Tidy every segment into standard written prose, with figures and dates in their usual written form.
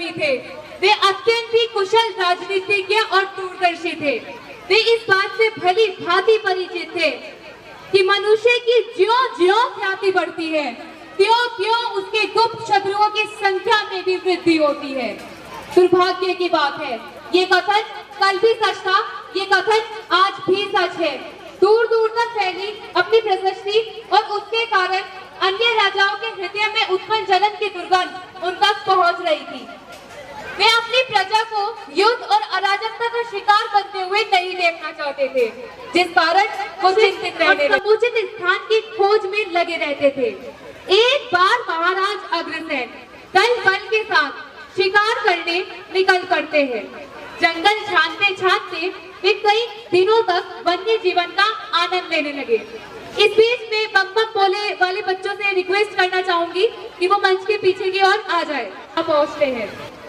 कर्मी थे। वे अत्यंत ही कुशल राजनीतिज्ञ और दूरदर्शी थे। वे इस बात से भली भांति परिचित थे कि मनुष्य की ज्यों-ज्यों ख्याति बढ़ती है, त्यों-त्यों उसके गुप्त शत्रुओं की संख्या में भी वृद्धि होती है। दुर्भाग्य की बात है, ये कथन कल भी सच था, ये कथन आज भी सच है। दूर दूर तक फैली अपनी प्रशस्ति और उसके कारण अन्य राजाओं के हृदय में उत्पन्न जलन की दुर्गंध उन तक पहुंच रही थी। वे अपनी प्रजा को युद्ध और अराजकता का शिकार बनते हुए नहीं देखना चाहते थे, जिस कारण वो चिंतित रहने लगे, समुचित स्थान की खोज में लगे रहते थे। एक बार महाराज अग्रसेन दल बल के साथ शिकार करने निकल पड़ते हैं। जंगल छानते छानते वे कई दिनों तक वन्य जीवन का आनंद लेने लगे। इस बीच में बम बम बोले वाले बच्चों से रिक्वेस्ट करना चाहूंगी कि वो मंच के पीछे की ओर आ जाए। अब पहुंचते हैं।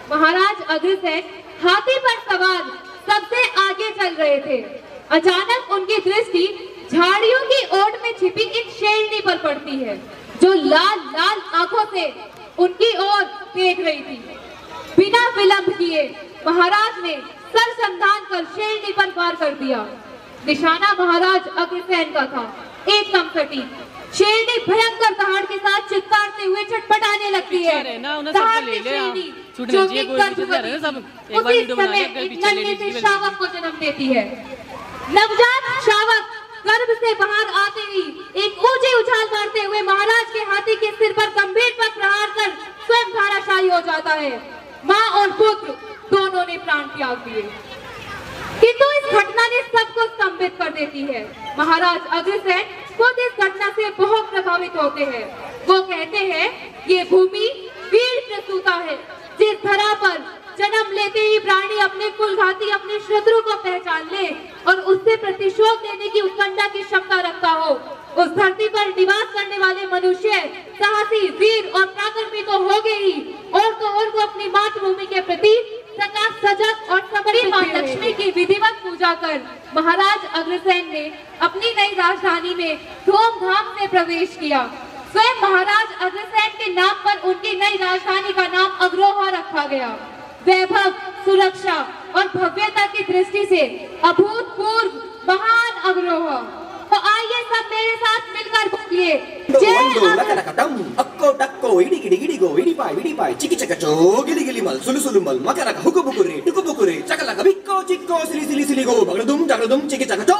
महाराज अग्रसेन हाथी पर सवार सबसे आगे चल रहे थे। अचानक उनकी दृष्टि झाड़ियों की ओट में छिपी एक शेरनी पर पड़ती है, जो लाल लाल आंखों से उनकी ओर देख रही थी। बिना विलंब किए महाराज ने सरसंधान कर शेरनी पर वार कर दिया। निशाना महाराज अग्रसेन का था, एकदम सटीक। शेरनी भयंकर दहाड़ के साथ चित्कारते हुए छटपटाने लगती है। दहाड़ती शेरनी जो कि गर्भवती थी, उसी समय एक नन्हे से शावक को जन्म देती है। नवजात शावक गर्भ से बाहर आते ही एक ऊंची उछाल मारते हुए महाराज के हाथी के सिर पर गंभीर पर प्रहार कर स्वयं धराशायी हो जाता है। माँ और पुत्र दोनों ने प्राण त्याग दिए, किंतु इस घटना ने सबको स्तंभित कर देती है। महाराज अग्रसेन खुद इस घटना से बहुत प्रभावित होते हैं। वो कहते हैं, ये भूमि वीर प्रसूता है। जिस धरा पर जन्म लेते ही प्राणी अपने कुलघाती अपने शत्रु को पहचान ले और उससे प्रतिशोध लेने की उत्कंठा की क्षमता रखता हो, उस धरती पर निवास करने वाले मनुष्य साहसी, वीर और पराक्रमी तो हो गए ही, और तो और वो अपनी मातृभूमि के प्रति सदा सजग और समर्पित मां लक्ष्मी की विधिवत पूजा कर महाराज अग्रसेन ने अपनी नई राजधानी में धूमधाम से प्रवेश किया। स्वयं महाराज अग्रसेन के नाम पर उनकी नई राजधानी का नाम अग्रोहा रखा गया। वैभव, सुरक्षा और भव्यता की दृष्टि से अभूतपूर्व महान अग्रोहा। तो आइए सब मेरे साथ मिलकर बोलिए, अक्को टक्को इडी गिडी गिडी गो इडी पाई चिकी चकचो गिली गिली मल सुलु सुलु मल मकरक हुकु बुकुरे टुकु बुकुरे चकलक बिक्को चिक्को सिली सिली सिली गो बगड़दुम चिकी चकचो।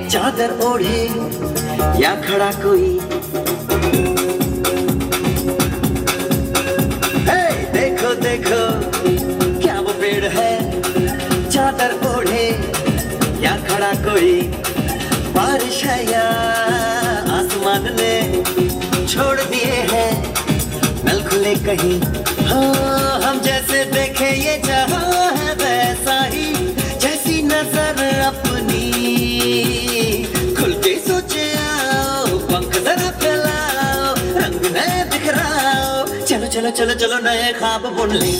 चादर ओढ़े या खड़ा कोई, हे देखो देखो क्या वो पेड़ है। चादर ओढ़े या खड़ा कोई, बारिश है या आसमान ने छोड़ दिए हैं नल खुले कहीं। हाँ, हम जैसे देखे ये जहां है वैसा ही, जैसी नजर अपनी खुल के सोचे आओ, पंख जरा फैलाओ, रंग नए बिखराओ, चलो चलो चलो चलो नए ख्वाब बुन ले।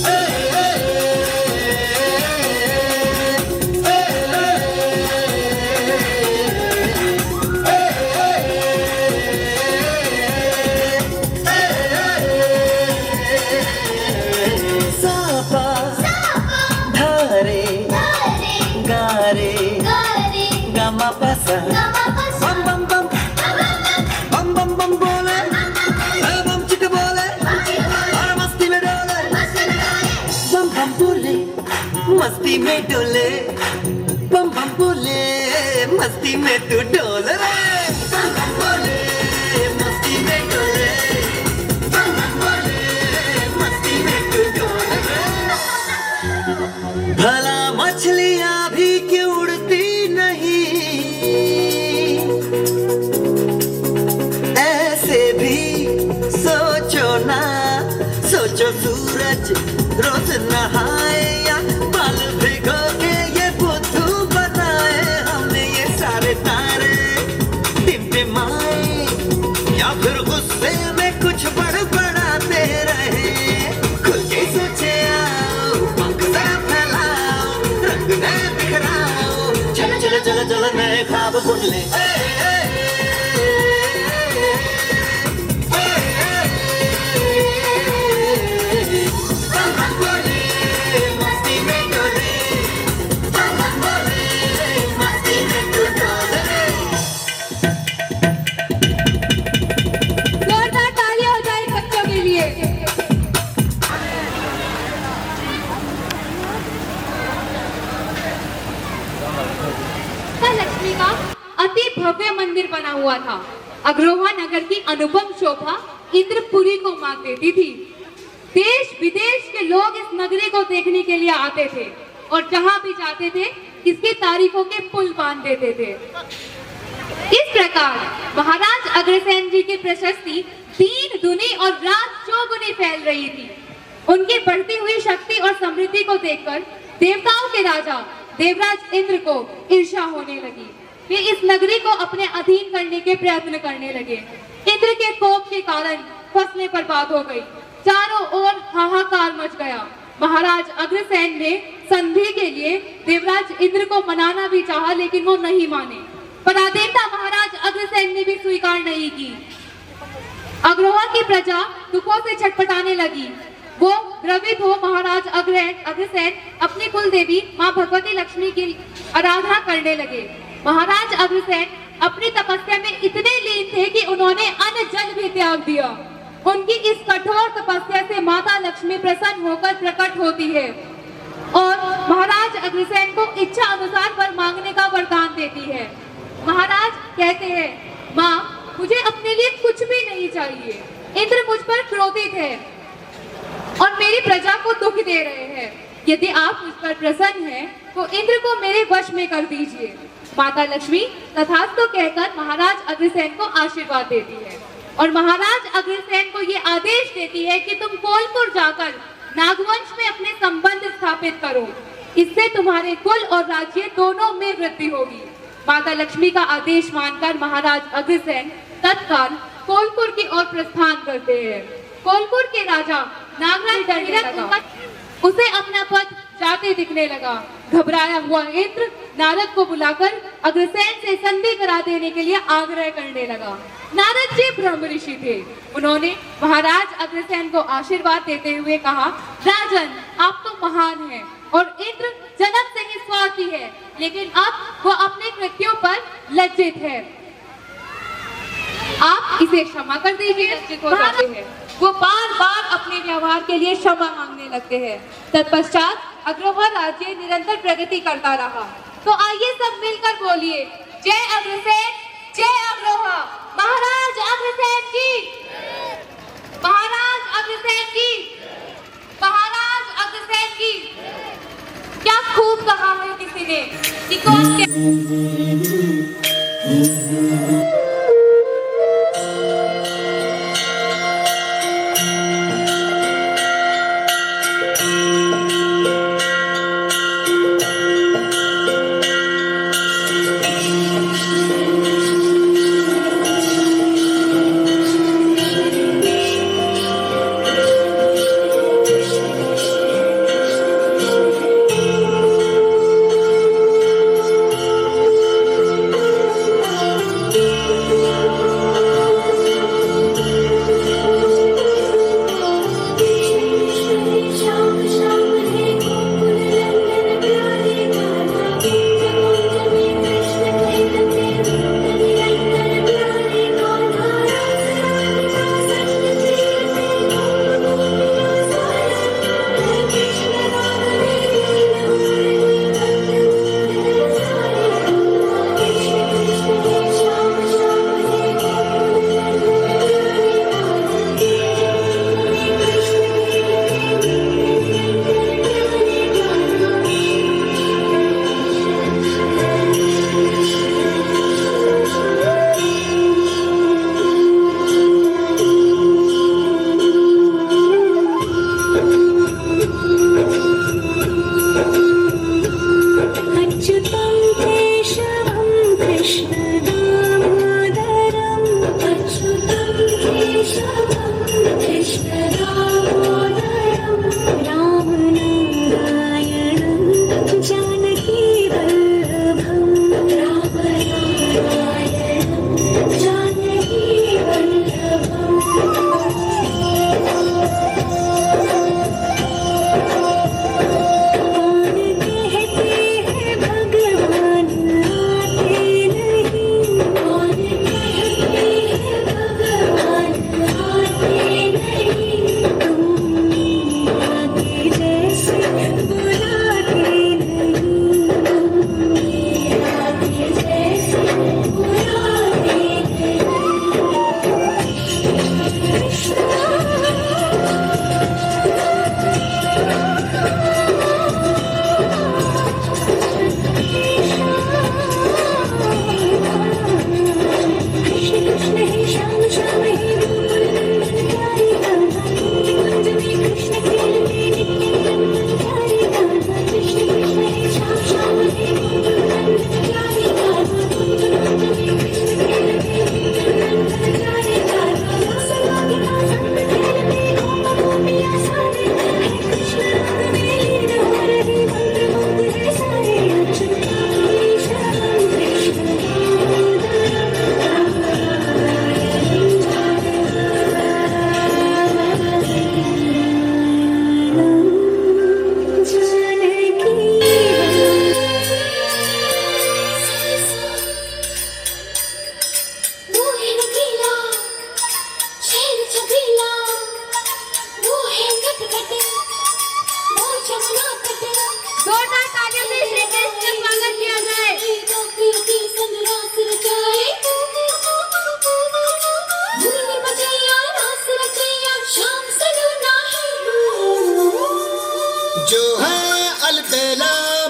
सापा धारे गारे गामा पसा बम बम बम बम बम बम बोले बम चिट बोले और मस्ती में डोले बम बम बोले मस्ती में डोले बम बम बोले मस्ती में तू डोले रे बम बम बोले मस्ती में डोले बम बम बोले मस्ती में तू डोले रे। भला मछलियां भी क्यों उड़ती नहीं, ऐसे भी सोचो ना। जो सूरज रोज नहाए या बाल भिगो के ये बुद्धू बनाए, हमने ये सारे तारे टिमटिमाए या फिर गुस्से में कुछ बड़बड़ाते रहे। खुल के सोचे आओ, पंख जरा फैलाओ, रंग नए बिखराओ, चलो चलो चलो चलो नए ख्वाब बुन ले। जोरदार तालियां हो जाए बच्चों के लिए। लक्ष्मी का अति भव्य मंदिर बना हुआ था। अग्रोहा नगर की अनुपम शोभा इंद्रपुरी को मात देती थी। देश विदेश के लोग इस नगरी को देखने के लिए आते थे और जहां भी जाते थे इसकी तारीफों के पुल बांध देते थे। इस प्रकार महाराज अग्रसेन जी की प्रशस्ति दिन दुनी और रात चौगुनी फैल रही थी। उनकी बढ़ती हुई शक्ति और समृद्धि को देखकर देवताओं के राजा देवराज इंद्र को ईर्ष्या होने लगी। वे इस नगरी को अपने अधीन करने के प्रयत्न करने लगे। इंद्र के कोप के कारण फसलें बर्बाद हो गई, चारों ओर हाहाकार मच गया। महाराज अग्रसेन ने संधि के लिए देवराज इंद्र को मनाना भी चाहा, लेकिन वो नहीं माने। पराधीनता महाराज अग्रसेन ने भी स्वीकार नहीं की। अग्रोहा की प्रजा दुखों से छटपटाने लगी। वो द्रवित हो महाराज अग्रसेन अपनी कुल देवी मां भगवती लक्ष्मी की आराधना करने लगे। महाराज अग्रसेन अपनी तपस्या में इतने लीन थे कि उन्होंने अन्न जल भी त्याग दिया। उनकी इस कठोर तपस्या से माता लक्ष्मी प्रसन्न होकर प्रकट होती है और महाराज अग्रसेन को इच्छा अनुसार वर मांगने का वरदान देती है। महाराज कहते हैं, माँ मुझे अपने लिए कुछ भी नहीं चाहिए। इंद्र मुझ पर क्रोधित है और मेरी प्रजा को दुख दे रहे हैं। यदि आप मुझ पर प्रसन्न हैं, तो इंद्र को मेरे वश में कर दीजिए। माता लक्ष्मी तथास्तु कहकर महाराज अग्रसेन को आशीर्वाद देती है और महाराज अग्रसेन को ये आदेश देती है कि तुम कोलपुर जाकर नागवंश में अपने संबंध स्थापित करो। इससे तुम्हारे कुल और राज्य दोनों में वृद्धि होगी। माता लक्ष्मी का आदेश मानकर महाराज अग्रसेन तत्काल कोलपुर की ओर प्रस्थान करते हैं। कोलपुर के राजा नागराज डरने लगा, उसे अपना पद जाते दिखने लगा। घबराया हुआ इंद्र नारद को बुलाकर अग्रसेन से संधि करा देने के लिए आग्रह करने लगा। नारद जी ब्रह्म ऋषि थे। उन्होंने महाराज अग्रसेन को आशीर्वाद देते हुए कहा, राजन आप तो महान हैं और इंद्र जन्म से ही स्वार्थी है, लेकिन अब वो अपने कृत्यों पर लज्जित है। आप इसे क्षमा कर दीजिए। वो बार बार अपने व्यवहार के लिए क्षमा मांगने लगते हैं। तत्पश्चात अग्रोहा राज्य निरंतर प्रगति करता रहा। तो आइए सब मिलकर बोलिए, जय अग्रसेन, जय अग्रोहा। महाराज अग्रसेन की, महाराज अग्रसेन की, महाराज अग्रसेन की। क्या खूब कहा है किसी ने कि कौन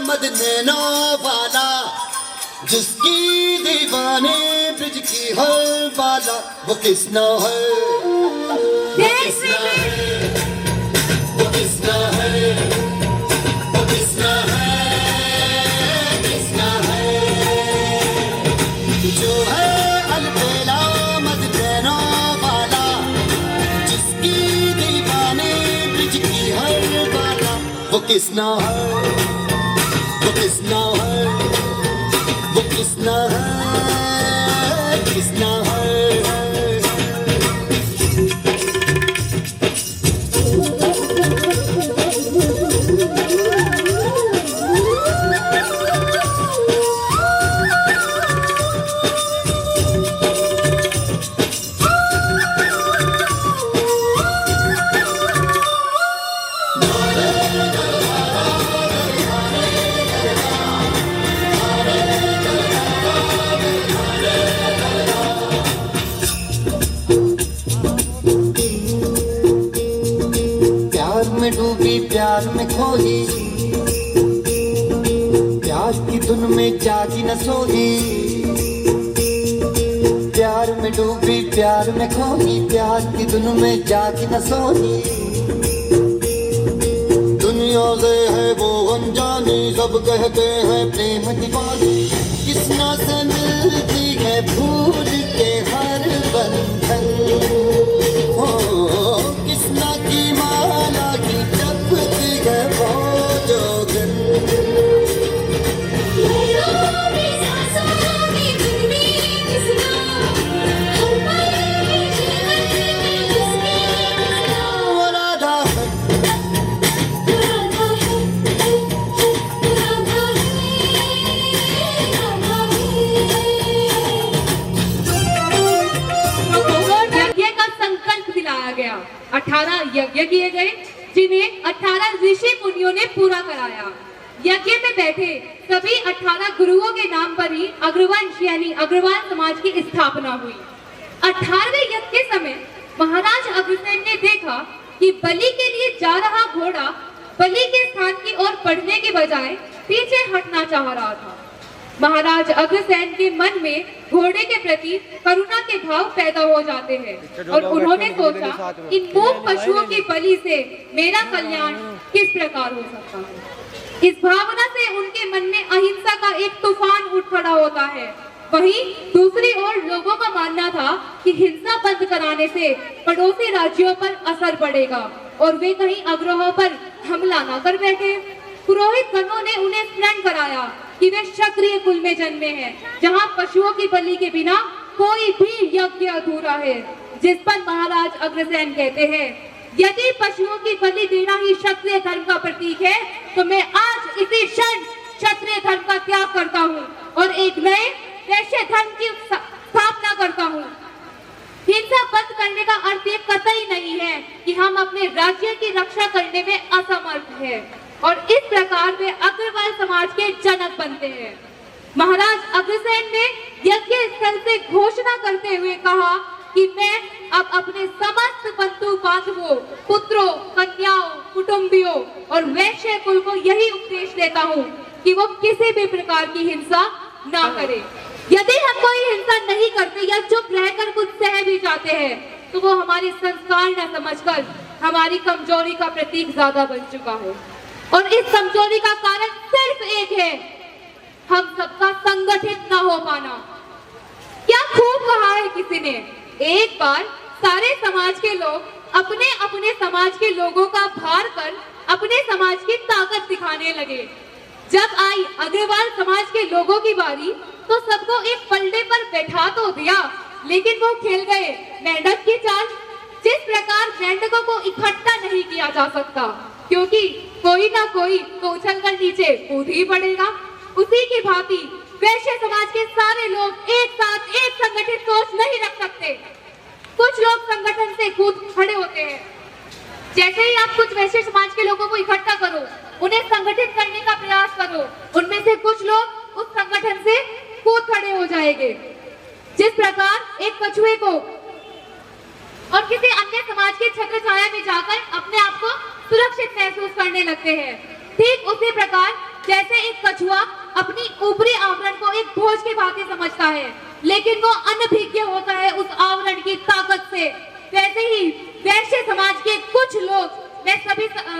मद नैनो वाला, जिसकी दीवाने ब्रिज की हर बाला, वो किसना है, वो किसना है, वो किसना है, वो किसना है, किसना है, जो है अलबेला मद नैनो वाला, जिसकी दीवाने ब्रिज की हर बाला, वो किसना है, वो किसना है, वो किसना है, किसना है। प्यार में डूबी प्यार में खोई, प्यार की धुन में जागी न सोई, प्यार में डूबी प्यार में खोई, प्यार की धुन में जागी न सोई, दुनिया से है वो अनजानी, सब कहते हैं प्रेम दीवानी, किसना से मिलती है भूल के हर बंधन, हो किसना की माला की जपती है वो जोगन। वो राधा है, यज्ञ का संकल्प दिलाया गया। 18 यज्ञ किए गए, जिन्हें 18 ऋषि मुनियों ने पूरा कराया। यज्ञ में बैठे सभी 18 गुरुओं के नाम पर ही अग्रवंश यानी अग्रवाल समाज की स्थापना हुई। 18वें यज्ञ के समय महाराज अग्रसेन ने देखा कि बलि के लिए जा रहा घोड़ा बलि के स्थान की ओर बढ़ने के बजाय पीछे हटना चाह रहा था। महाराज अग्रसेन के मन में घोड़े के प्रति करुणा के भाव पैदा हो जाते हैं और उन्होंने सोचा इन मूक पशुओं की बलि से मेरा कल्याण किस प्रकार हो सकता है। इस भावना से उनके मन में अहिंसा का एक तूफान उठ खड़ा होता है। वहीं दूसरी ओर लोगों का मानना था कि हिंसा बंद कराने से पड़ोसी राज्यों पर असर पड़ेगा और वे कहीं अग्रहों पर हमला न कर बैठे। पुरोहित गणों ने उन्हें स्मरण कराया कि वे क्षत्रिय कुल में जन्मे हैं, जहां पशुओं की बलि के बिना कोई भी यज्ञ अधूरा है। जिस पर महाराज अग्रसेन कहते हैं, यदि पशुओं की बलि देना ही क्षत्रिय धर्म का प्रतीक है, तो मैं आज इसी क्षण क्षत्रिय धर्म का त्याग करता हूँ और एक नए वैश्य धर्म की स्थापना करता हूँ। हिंसा बंद करने का अर्थ ये कतई नहीं है कि हम अपने राज्य की रक्षा करने में असमर्थ हैं और इस प्रकार वे अग्रवाल समाज के जनक बनते हैं। महाराज अग्रसेन ने यज्ञ स्थल से घोषणा करते हुए कहा कि मैं अब अपने समस्त बंधु बांधवों, पुत्रों, कन्याओं, कुटुंबियों और वैश्य कुल को यही उपदेश देता हूँ कि वो किसी भी प्रकार की हिंसा ना करे। यदि हम कोई हिंसा नहीं करते या चुप रहकर कुछ सह भी जाते हैं, तो वो हमारे संस्कार न समझकर हमारी कमजोरी का प्रतीक ज्यादा बन चुका है। और इस कमजोरी का कारण सिर्फ एक है, हम सबका संगठित न हो पाना। क्या खूब कहा है किसी ने, एक बार सारे समाज के लोग अपने अपने समाज के लोगों का भार कर अपने समाज की ताकत दिखाने लगे। जब आई अग्रवाल समाज के लोगों की बारी, तो सबको एक पलड़े पर बैठा तो दिया, लेकिन वो खेल गए मेंढक की चाल। जिस प्रकार मेंढकों को इकट्ठा नहीं किया जा सकता, क्योंकि कोई ना कोई तो उछलकर नीचे कूद ही पड़ेगा, उसी की भांति वैश्य समाज के सारे लोग एक साथ एक संगठित सोच नहीं रख सकते। कुछ लोग संगठन से कूद खड़े होते हैं। जैसे ही आप कुछ वैश्य समाज के लोगों को इकट्ठा करो, उन्हें संगठित करने का प्रयास करो, उनमें से कुछ लोग उस संगठन से कूद खड़े हो जाएंगे। जिस प्रकार एक कछुए को और किसी अन्य समाज के छत्र छाया में जाकर अपने आप को सुरक्षित महसूस करने लगते हैं, ठीक उसी प्रकार जैसे एक लेकिन वो अनभिज्ञ होता है उस आवरण की ताकत से। वैसे ही वैश्य समाज के कुछ लोग, मैं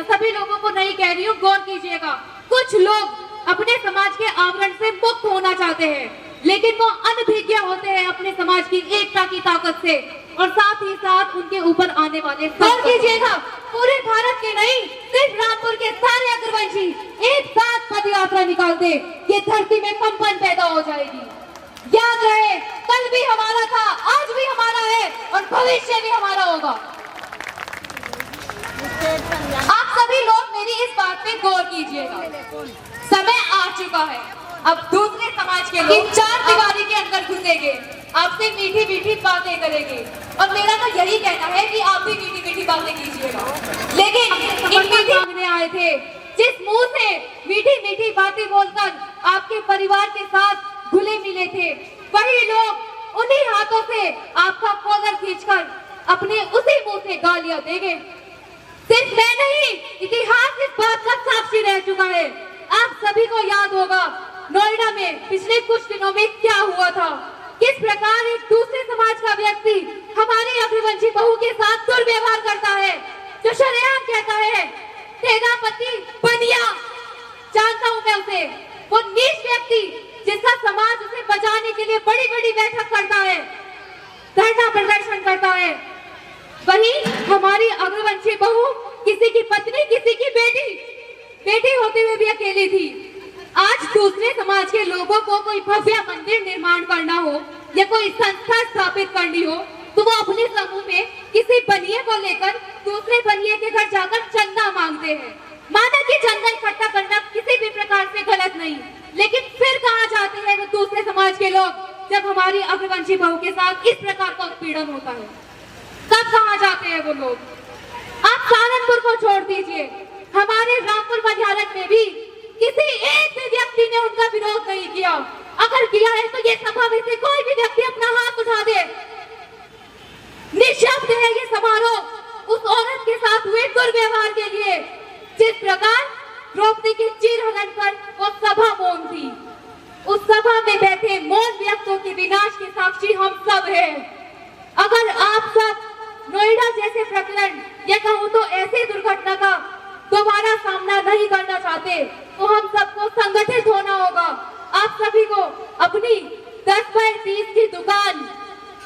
सभी लोगों को नहीं कह रही हूँ, गौर कीजिएगा, कुछ लोग अपने समाज के आवरण से मुक्त होना चाहते हैं, लेकिन वो अनभिज्ञ होते हैं अपने समाज की एकता की ताकत से, और साथ ही साथ उनके ऊपर आने वाले। गौर कीजिएगा, पूरे भारत के नहीं, सिर्फ रामपुर के सारे अग्रवंशी एक साथ पद यात्रा निकालते, ये धरती में कंपन पैदा हो जाएगी। याद रहे, कल भी हमारा था, आज भी हमारा है और भविष्य भी हमारा होगा। आप सभी लोग मेरी इस बात पे गौर कीजिएगा। समय आ चुका है, अब दूसरे समाज के लोग चार दीवारी के अंदर घुसेंगे, आपसे मीठी मीठी बातें करेंगे, और मेरा तो यही कहना है कि आप भी मीठी मीठी बातें कीजिएगा। लेकिन इन मीठी मांगने आए थे, जिस मुंह से मीठी मीठी बातें बोलकर आपके परिवार के साथ घुले मिले थे, वही लोग उन्हीं हाथों से आपका कॉलर खींचकर अपने उसी मुंह से गालियां देंगे। सिर्फ मैं नहीं, इतिहास इस बात का साक्षी रह चुका है। आप सभी को याद होगा नोएडा में पिछले कुछ दिनों में क्या हुआ था, किस प्रकार एक दूसरे समाज का व्यक्ति हमारी अग्रवंशी बहू के साथ दुर्व्यवहार करता है, जो शरेआम कहता है तेरा पति बनिया। जानता हूं मैं उसे, वो नीच व्यक्ति जिसका समाज उसे बचाने के लिए बड़ी बड़ी बैठक करता है, धरना प्रदर्शन करता है। वही हमारी अग्रवंशी बहू किसी की पत्नी, किसी की बेटी होते हुए भी अकेली थी। आज दूसरे समाज के लोगों को कोई भव्य मंदिर निर्माण करना हो या कोई संस्था स्थापित करनी हो, तो वो अपने समूह में किसी बनिए को लेकर दूसरे बनिए के घर जाकर चंदा मांगते हैं। माना कि चंदा इकट्ठा करना किसी भी प्रकार से गलत नहीं, लेकिन फिर कहाँ जाते हैं वो दूसरे समाज के लोग जब हमारी अग्रवंशी बहू के साथ इस प्रकार का उत्पीड़न होता है? कब कहाँ जाते हैं वो लोग? आप सहारनपुर को छोड़ दीजिए, हमारे रामपुर मझारन में भी किसी एक भी व्यक्ति ने उनका विरोध नहीं किया। अगर किया है तो ये सभा में से कोई भी व्यक्ति अपना हाथ उठा दे। निःशब्द है ये समारोह उस औरत के साथ हुए दुर्व्यवहार के लिए, जिस प्रकार द्रौपदी के चीरहरण पर वो सभा मौन थी। उस सभा में बैठे मौन व्यक्तियों के विनाश के साक्षी हम सब हैं। अगर आप सब नोएडा जैसे प्रकरण या कहूँ तो ऐसे दुर्घटना का दोबारा सामना नहीं करना चाहते, तो हम सबको संगठित होना होगा। आप सभी को अपनी 10x20 की दुकान,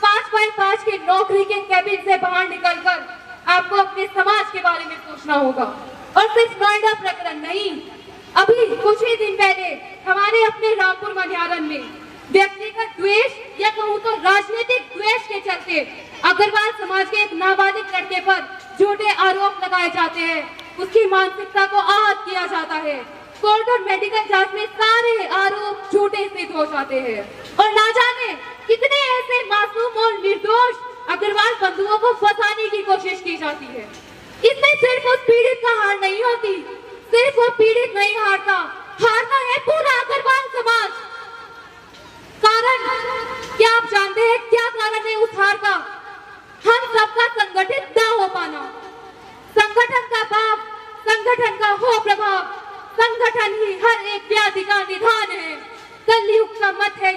5x5 की नौकरी के कैबिन से बाहर निकलकर आपको अपने समाज के बारे में सोचना होगा। और सिर्फ नोएडा प्रकरण नहीं, अभी कुछ ही दिन पहले हमारे अपने रामपुर मनिहारन में व्यक्तिगत द्वेष या कहूँ तो राजनीतिक द्वेष के चलते अग्रवाल समाज के एक नाबालिग लड़के पर झूठे आरोप लगाए जाते हैं, उसकी मानसिकता को आहत किया जाता है। कोर्ट और मेडिकल जांच में सारे आरोप झूठे सिद्ध हो जाते हैं, और ना जाने कितने ऐसे मासूम और निर्दोष अग्रवाल बंधुओं को फंसाने की कोशिश की जाती है। इसमें सिर्फ उस पीड़ित का हार नहीं होती, सिर्फ वो पीड़ित नहीं हारता, हारता है पूरा अग्रवाल समाज। कारण क्या आप जानते हैं क्या कारण है उस हार का? हम सबका संगठित न हो पाना। संगठन का पाप, संगठन का हो प्रभाव, संगठन ही हर एक व्याधि का निदान है। कलयुग का मत है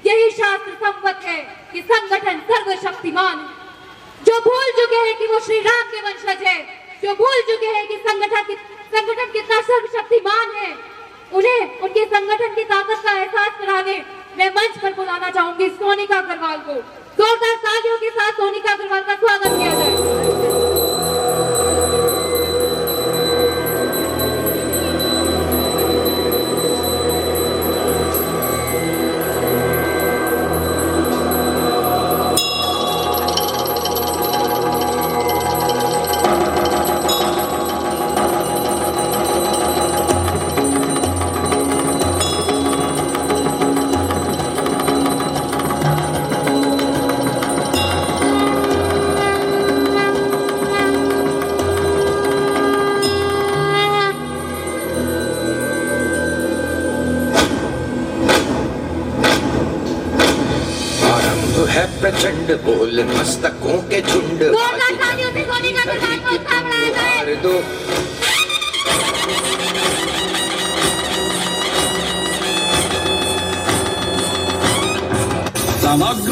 यही शास्त्र सम्मत है कि संगठन सर्वशक्तिमान है। जो भूल चुके हैं कि वो श्री राम के वंशज है, जो भूल चुके हैं कि संगठन कितना सर्वशक्तिमान है, उन्हें उनके संगठन की ताकत का एहसास कराने मैं मंच पर बुलाना चाहूंगी सोनिका अग्रवाल को। जोरदार तालियों के साथ सोनिका अग्रवाल का स्वागत किया जाए। प्रचंड बोल मस्तकों के झुंड दो। समग्र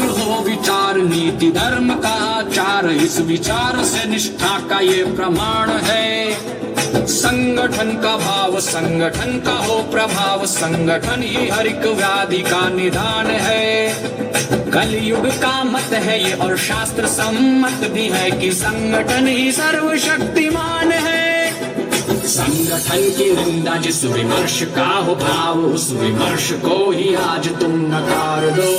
नीति धर्म का आचार, इस विचार से निष्ठा का ये प्रमाण है। संगठन का भाव संगठन का हो प्रभाव, संगठन ही हर एक व्याधि का निदान है। कलयुग का मत है ये और शास्त्र सम्मत भी है कि संगठन ही सर्वशक्तिमान है। संगठन की निंदा जिस विमर्श का हो भाव, उस विमर्श को ही आज तुम नकार दो।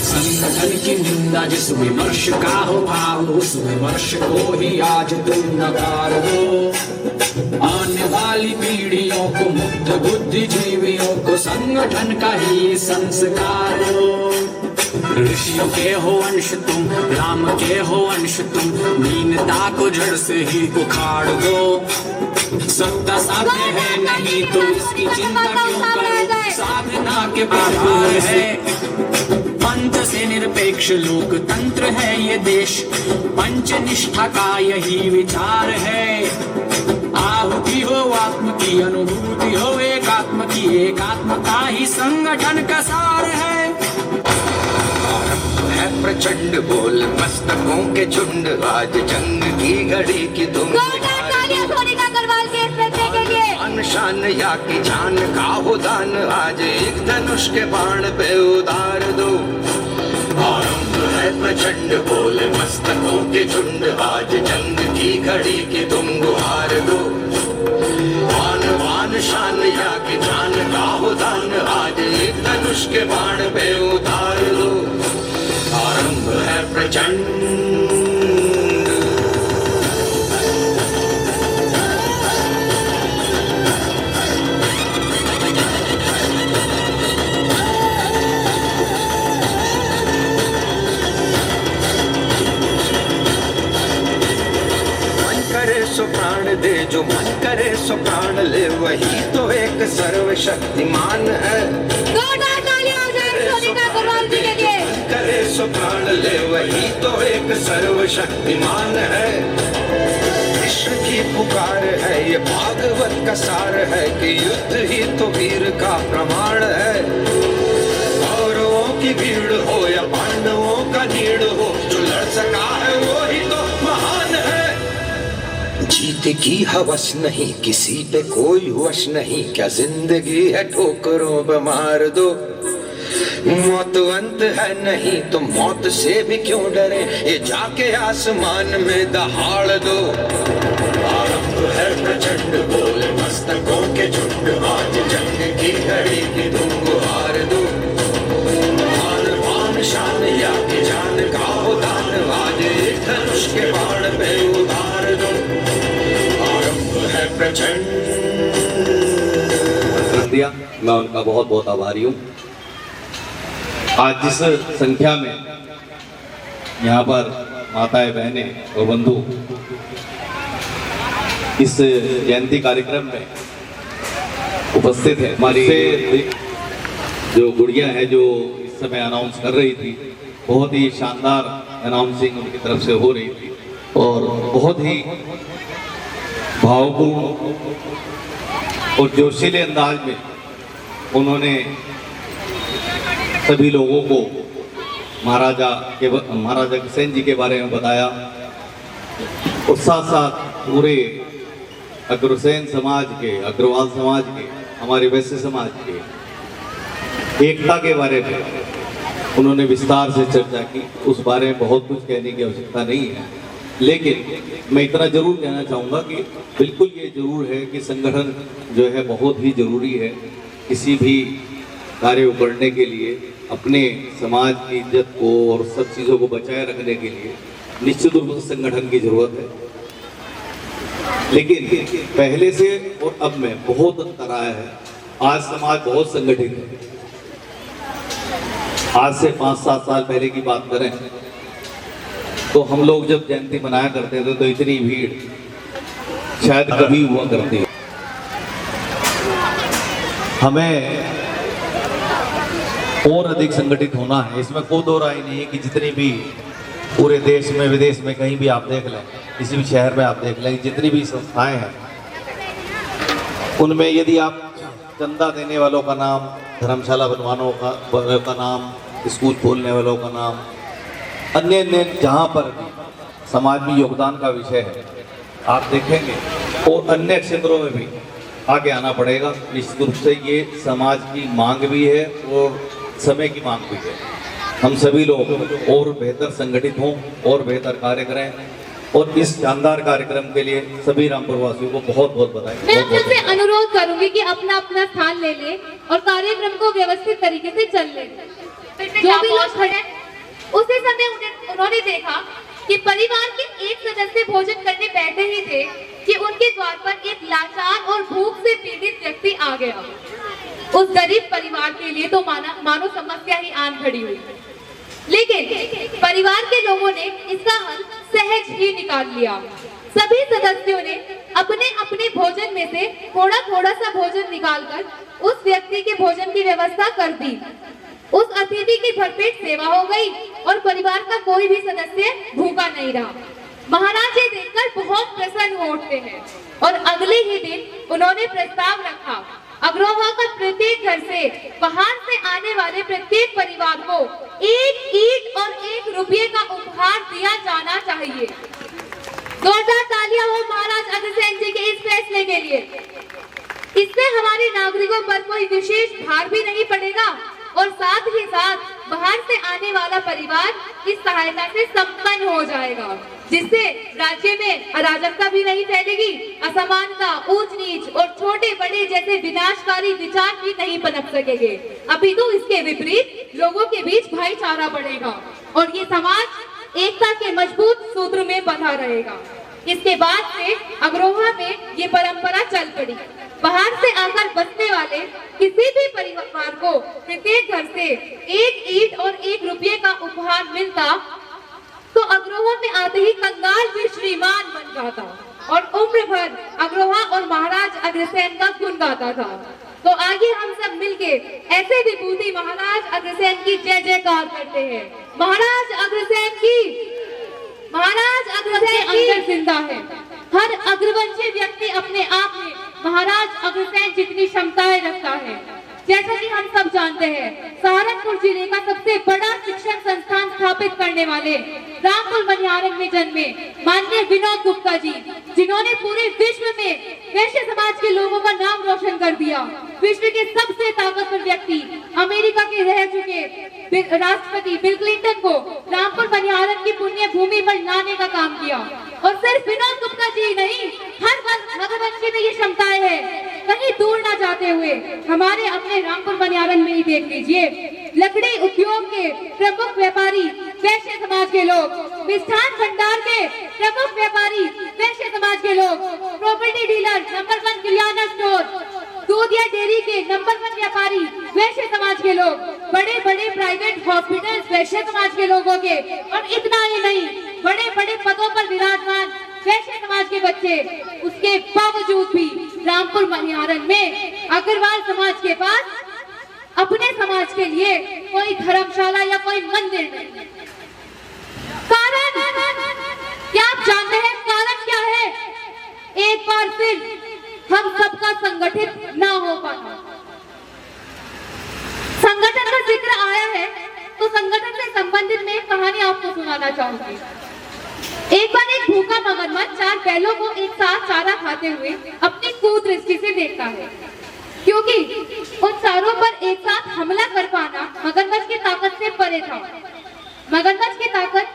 संगठन की निंदा जिस विमर्श का हो भाव, उस विमर्श को ही आज तुम नकार दो। आने वाली पीढ़ियों को, मुक्त बुद्धिजीवियों को संगठन का ही संस्कार दो। ऋषियों के हो अंश तुम, राम के हो अंश तुम, दीनता को जड़ से ही उखाड़ दो। सत्ता साध्य है नहीं तो इसकी चिंता क्यों करो, साधना के प्रहार है। पंथ से निरपेक्ष लोकतंत्र है ये देश, पंचनिष्ठा का यही विचार है। आहुति हो आत्म की, अनुभूति हो एकात्म की, एकात्म का ही संगठन का सार है। है प्रचंड बोल मस्तकों के झुंड, आज जंग की घड़ी की तुम शान या की जान का हो दान, आज एक धनुष के बाण पे उतार दो। आरंभ है प्रचंड बोल मस्तकों के झुंड, आज जंग की घड़ी की तुम गुहार दो। वान वान शान या की जान का हो दान, आज एक धनुष के बाण पे उतार दो। आरंभ है प्रचंड। सो प्राण दे जो मन करे सो प्राण ले, वही तो एक सर्वशक्तिमान है। करे सो प्राण ले, वही तो एक सर्वशक्तिमान है। विश्व की पुकार है ये भागवत का सार है, कि युद्ध ही तो वीर का प्रमाण है। कौरवों की भीड़ हो या पांडवों का नीड़ हो, जो लड़ सका है वो ही तो महान है। जीत की हवस नहीं किसी पे कोई वश नहीं, क्या जिंदगी है ठोकरों पे मार दो। मौत अंत है नहीं तो मौत से भी क्यों डरे, ये जाके आसमान में दहाड़ दो। आरंभ है प्रचंड बोल मस्तकों के झुंड, आज जंग की घड़ी की तुम गुहार दो। मान मान शान या की जान का हो दान, आज एक धनुष के बाण पे उतार दो। प्रचंड। मैं उनका बहुत बहुत आभारी हूँ। आज जिस संख्या में यहाँ पर माताएं बहनें और बंधु इस जयंती कार्यक्रम में उपस्थित है, हमारी जो गुड़िया है जो इस समय अनाउंस कर रही थी, बहुत ही शानदार अनाउंसिंग उनकी तरफ से हो रही थी और बहुत ही भावपूर्ण और जोशीले अंदाज में उन्होंने सभी लोगों को महाराजा अग्रसेन जी के बारे में बताया और साथ साथ पूरे अग्रसेन समाज के, अग्रवाल समाज के, हमारे वैश्य समाज के एकता के बारे में उन्होंने विस्तार से चर्चा की। उस बारे में बहुत कुछ कहने की आवश्यकता नहीं है, लेकिन मैं इतना जरूर कहना चाहूँगा कि बिल्कुल ये जरूर है कि संगठन जो है बहुत ही ज़रूरी है। किसी भी कार्य को करने के लिए, अपने समाज की इज्जत को और सब चीज़ों को बचाए रखने के लिए निश्चित रूप से संगठन की ज़रूरत है। लेकिन पहले से और अब में बहुत अंतर आया है। आज समाज बहुत संगठित है। आज से 5-7 साल पहले की बात करें तो हम लोग जब जयंती मनाया करते थे तो इतनी भीड़ शायद कभी हुआ करती है। हमें और अधिक संगठित होना है, इसमें कोई दो राय नहीं है कि जितनी भी पूरे देश में विदेश में कहीं भी आप देख लें, किसी भी शहर में आप देख लें, जितनी भी संस्थाएं हैं उनमें यदि आप चंदा देने वालों का नाम, धर्मशाला बनवानों का नाम, स्कूल खोलने वालों का नाम, अन्य अन्य जहाँ पर भी समाज में योगदान का विषय है आप देखेंगे, और अन्य क्षेत्रों में भी आगे आना पड़ेगा। निश्चित रूप से ये समाज की मांग भी है और समय की मांग भी है। हम सभी लोग और बेहतर संगठित हों और बेहतर कार्य करें, और इस शानदार कार्यक्रम के लिए सभी रामपुर वासियों को बहुत बहुत बधाई। मैं आपसे अनुरोध करूंगी कि अपना अपना स्थान ले ले और कार्यक्रम को व्यवस्थित तरीके से चल ले। जो भी लोग खड़े उसी समय उन्होंने देखा कि परिवार के एक सदस्य भोजन करने बैठे ही थे कि उनके द्वार पर एक लाचार और भूख से पीड़ित व्यक्ति आ गया। उस गरीब परिवार के लिए तो मानो समस्या ही आन खड़ी हुई, लेकिन परिवार के लोगों ने इसका हल सहज ही निकाल लिया। सभी सदस्यों ने अपने अपने भोजन में से थोड़ा थोड़ा सा भोजन निकालकर उस व्यक्ति के भोजन की व्यवस्था कर दी। उस अतिथि की भरपेट सेवा हो गई और परिवार का कोई भी सदस्य भूखा नहीं रहा। महाराज ये देखकर बहुत प्रसन्न हो उठते हैं और अगले ही दिन उन्होंने प्रस्ताव रखा, अग्रोहा का प्रत्येक घर से बाहर से आने वाले प्रत्येक परिवार को 1 ईंट और 1 रुपये का उपहार दिया जाना चाहिए। जोरदार तालियां हो महाराज अग्रसेन जी के इस फैसले के लिए। इससे हमारे नागरिकों पर कोई विशेष भार भी नहीं पड़ेगा और साथ ही साथ बाहर से आने वाला परिवार इस सहायता से संपन्न हो जाएगा, जिससे राज्य में अराजकता भी नहीं फैलेगी, असमानता, ऊंच नीच और छोटे बड़े जैसे विनाशकारी विचार भी नहीं पनप सकेंगे। अपितु इसके विपरीत लोगों के बीच भाईचारा बढ़ेगा और ये समाज एकता के मजबूत सूत्र में बंधा रहेगा। इसके बाद से अग्रोहा में ये परंपरा चल पड़ी। बाहर से आकर बसने वाले किसी भी परिवार को प्रत्येक घर से 1 ईंट और 1 रुपये का उपहार मिलता तो अग्रोहा में आते ही कंगाल भी श्रीमान बन जाता और उम्र भर अग्रोहा और महाराज अग्रसेन का गुण गाता था। तो आइए हम सब मिलके ऐसे विभूति महाराज अग्रसेन की जय जयकार करते हैं। महाराज अग्रसेन की, महाराज अग्रसेन अंदर जिंदा है। हर अग्रवंशी व्यक्ति अपने आप में महाराज अग्रसेन जितनी क्षमताएं रखता है। जैसा कि हम सब जानते हैं, सहारनपुर जिले का सबसे बड़ा शिक्षण संस्थान स्थापित करने वाले रामपुर मनिहारन में जन्मे माननीय विनोद गुप्ता जी, जिन्होंने पूरे विश्व में वैश्य समाज के लोगों का नाम रोशन कर दिया। विश्व के सबसे ताकतवर व्यक्ति, अमेरिका के रह चुके राष्ट्रपति बिल क्लिंटन को रामपुर मनिहारन की पुण्य भूमि पर लाने का काम किया। और सिर्फ विनोद गुप्ता जी नहीं, हर नगरवंशी में ये क्षमताएं हैं। कहीं दूर ना जाते हुए हमारे अपने रामपुर मनिहारन में ही देख लीजिए, लकड़ी उद्योग के प्रमुख व्यापारी वैश्य समाज के लोग, मिष्ठान भंडार के प्रमुख व्यापारी वैश्य समाज के लोग, प्रॉपर्टी डीलर नंबर 1 किराना स्टोर, दूध या डेयरी के नंबर 1 व्यापारी वैश्य समाज के लोग, बड़े बड़े प्राइवेट हॉस्पिटल वैश्य समाज के लोगों के, और इतना ही नहीं, बड़े बड़े पदों पर विराजमान वैश्य समाज के बच्चे। उसके बावजूद भी रामपुर मनिहारन में अग्रवाल समाज के पास अपने समाज के लिए कोई धर्मशाला या कोई मंदिर नहीं। कारण क्या आप जानते हैं? कारण क्या है? एक बार फिर हम सबका संगठित ना हो पाना। संगठन का जिक्र आया है तो संगठन से संबंधित मैं एक कहानी आपको सुनाना चाहूंगी। एक बार एक भूखा मगरमच्छ 4 बैलों को एक साथ चारा खाते हुए अपनी कुदृष्टि से देखता है, क्योंकि उन चारों पर एक साथ हमला कर पाना मगरमच्छ की ताकत से परे था। मगरमच्छ की ताकत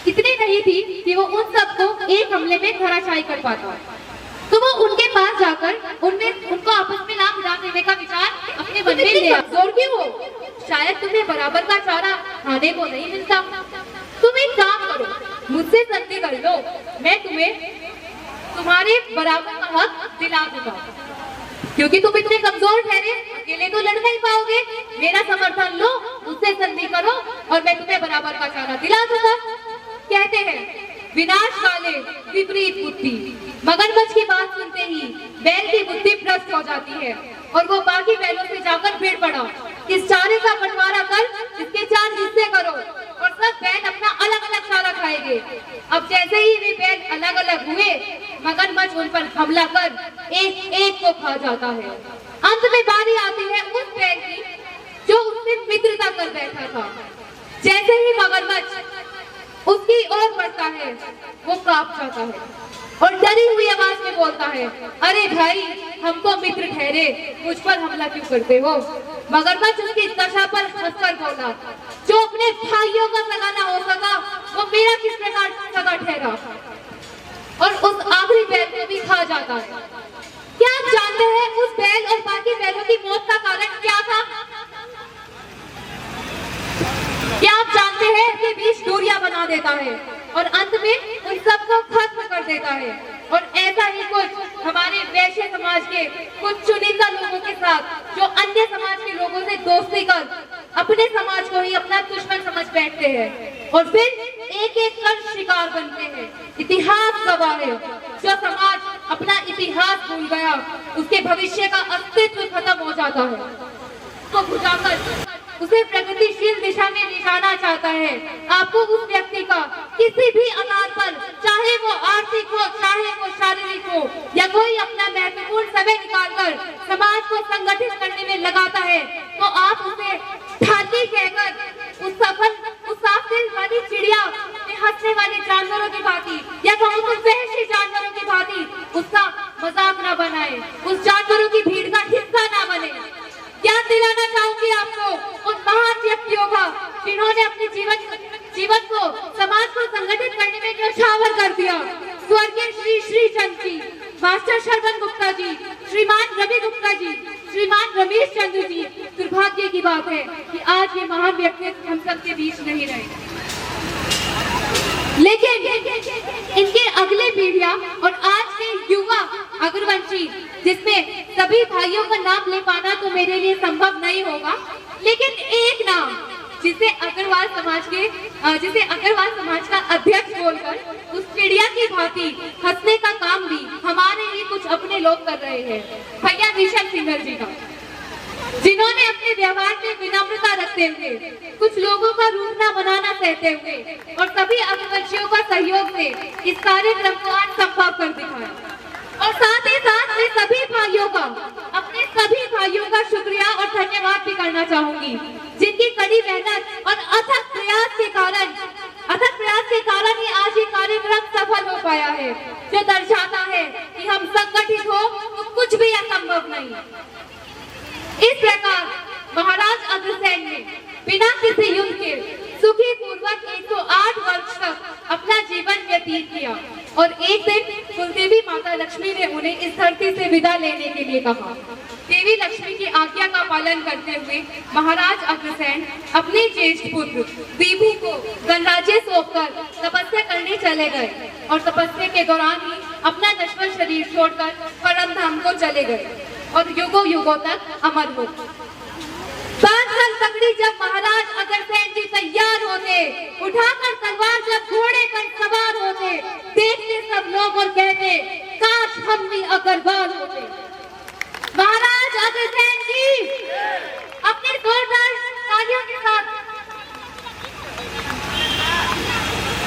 इतनी नहीं थी कि वो उन सबको एक हमले में धराशायी कर पाता। तो वो उनके पास जाकर उनको आपस में ना मिला देने का विचार अपने मन में ले आया। जोर क्यों हो? शायद तुम्हें बराबर का चारा खाने को नहीं मिलता। तुम एक काम करो, मुझसे संधि कर लो, मैं तुम्हें तुम्हारे बराबर का हक दिला दूंगा, क्योंकि तुम इतने कमजोर ठहरे, अकेले तो लड़ नहीं पाओगे। मेरा समर्थन लो, मुझसे संधि करो और मैं तुम्हें बराबर का चारा दिला दूंगा। कहते हैं विनाश काले विपरीत बुद्धि। मगरमच्छ की बात सुनते ही बैल की बुद्धि भ्रष्ट हो जाती है और वो बाकी बैलों से जाकर भिड़ पड़ा। इस चारे का बंटवारा कर इसके 4 हिस्से करो और सब बैल अपना अलग अलग चारा खाएंगे। अब जैसे ही वे बैल अलग अलग हुए, मगरमच्छ उन पर हमला कर एक खा जाता है। अंत में बारी आती है उस बैल की जो उससे मित्रता कर बैठा था। जैसे ही मगरमच्छ उसकी ओर बढ़ता है वो कांप जाता है और डरी हुई आवाज में बोलता है, अरे भाई हम तो मित्र ठहरे, मुझ पर हमला क्यों करते हो? मगरमच्छ उसकी दशा पर हंसकर बोला, जो अपने भाइयों का सगा ना हो सका वो मेरा किस प्रकार सगा ठहरा? और उस आखिरी बैल को भी खा जाता है। क्या आप जानते हैं उस बैल और बाकी बैलों की मौत का कारण क्या था? क्या आप जानते हैं कि बीच दूरियां बना देता है और अंत में उन सबको खत्म कर देता है। और ऐसा ही कुछ हमारे वैश्य समाज के कुछ चुनिंदा लोगों के साथ जो अन्य समाज के लोगों से दोस्ती कर अपने समाज को ही अपना दुश्मन समझ बैठते हैं और फिर एक एक कर शिकार बनते हैं। इतिहास गवाह है, जो समाज अपना इतिहास भूल गया उसके भविष्य का अस्तित्व खत्म हो जाता है। तो बुझाकर उसे प्रगतिशील दिशा में ले जाना चाहता है। आपको उस व्यक्ति का किसी भी आधार पर, चाहे वो आर्थिक हो, चाहे वो शारीरिक हो, या कोई अपना महत्वपूर्ण समय निकालकर समाज को संगठित करने में लगाता है, तो आप उसे ढाली कहकर उस साफ दिल वाली चिड़िया में हंसने वाले जानवरों की भांति, या कहूँ तो वहशी जानवरों की भांति उसका मजाक न बनाए, उस जानवरों की भीड़ का हिस्सा न बने। याद दिलाना चाहूंगी आपको उन महान व्यक्तियों का जिन्होंने अपने जीवन को समाज को संगठित करने में न्यौछावर कर दिया। स्वर्गीय श्री श्री चंद्र जी, मास्टर श्रवण गुप्ता जी, श्रीमान रवि गुप्ता जी, श्रीमान रमेश चंद्र जी। दुर्भाग्य की बात है कि आज ये महान व्यक्ति हम सबके बीच नहीं रहे, लेकिन इनके अगले पीढ़ियां और आज के युवा अग्रवंशी, जिसमें सभी भाइयों का नाम ले पाना तो मेरे लिए संभव नहीं होगा, लेकिन एक नाम जिसे अग्रवाल समाज का अध्यक्ष बोलकर उस चिड़िया की भांति हंसने का काम भी हमारे ही कुछ अपने लोग कर रहे हैं। भैया ऋषभ सिंघल जी का, जिन्होंने अपने व्यवहार में विनम्रता रखते हुए, कुछ लोगों का रूप न बनाना सहते हुए और सभी अग्रवंशियों का सहयोग से इस कार्यक्रम को आज संभव कर दिखाया। और साथ ही साथ मैं सभी भाइयों का, अपने सभी भाइयों का शुक्रिया और धन्यवाद भी करना चाहूंगी, जिनकी कड़ी मेहनत और अथक प्रयास के कारण ही आज ये कार्यक्रम सफल हो पाया है, जो दर्शाता है कि हम संगठित हो तो कुछ भी असंभव नहीं। इस प्रकार महाराज अग्रसेन ने बिना किसी युद्ध के सुखी पूर्वक 108 वर्ष तक अपना जीवन व्यतीत किया और एक दिन कुलदेवी माता लक्ष्मी ने उन्हें इस धरती से विदा लेने के लिए कहा। देवी लक्ष्मी की आज्ञा का पालन करते हुए महाराज अग्रसेन अपने ज्येष्ठ पुत्र विभू को गणराज्य सौंपकर तपस्या करने चले गए और तपस्या के दौरान ही अपना नश्वर शरीर छोड़कर परम धाम को चले गए और युगों युगों तक अमर हो। बांधकर तकड़ी जब महाराज अग्रसेन जी तैयार होते, उठाकर तलवार जब घोड़े पर सवार होते, देखते सब लोग और कहते, काश हम भी अग्रवाल होते। महाराज अग्रसेन जी अपने जोरदार तालियों के साथ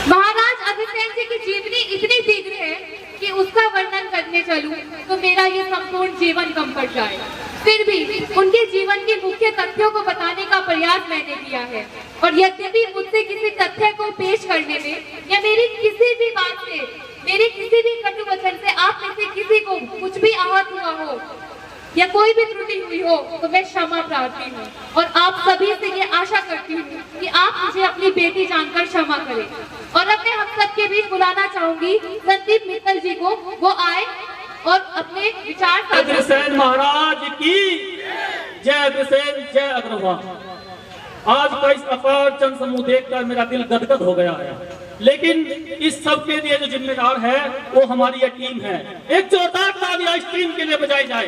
महाराज अग्रसेन जी की जीवनी इतनी तीव्र है कि उसका वर्णन करने चलूं तो मेरा ये संपूर्ण जीवन कम पड़ जाए। फिर भी उनके जीवन के मुख्य तथ्यों को बताने का प्रयास मैंने किया है, और यद्यपि मुझसे किसी तथ्य को पेश करने में या मेरी किसी भी बात से, मेरे किसी भी कटु वचन से आप में से किसी को कुछ भी आहत हुआ हो या कोई भी त्रुटि हुई हो तो मैं क्षमा प्रार्थी हूँ, और आप सभी से ये आशा करती हूँ कि आप मुझे अपनी बेटी जानकर क्षमा करें। और अब मैं हम सबके बीच बुलाना चाहूंगी संदीप मित्तल जी को, वो आए और अपने विचार। अग्रसेन महाराज की जय, अग्रसेन जय अग्रवाल। आज का इस अपार जन समूह देखकर मेरा दिल गदगद हो गया है, लेकिन इस सब के लिए जो जिम्मेदार है वो हमारी ये टीम है। एक जोरदार तालियां इस टीम के लिए बजाई जाए,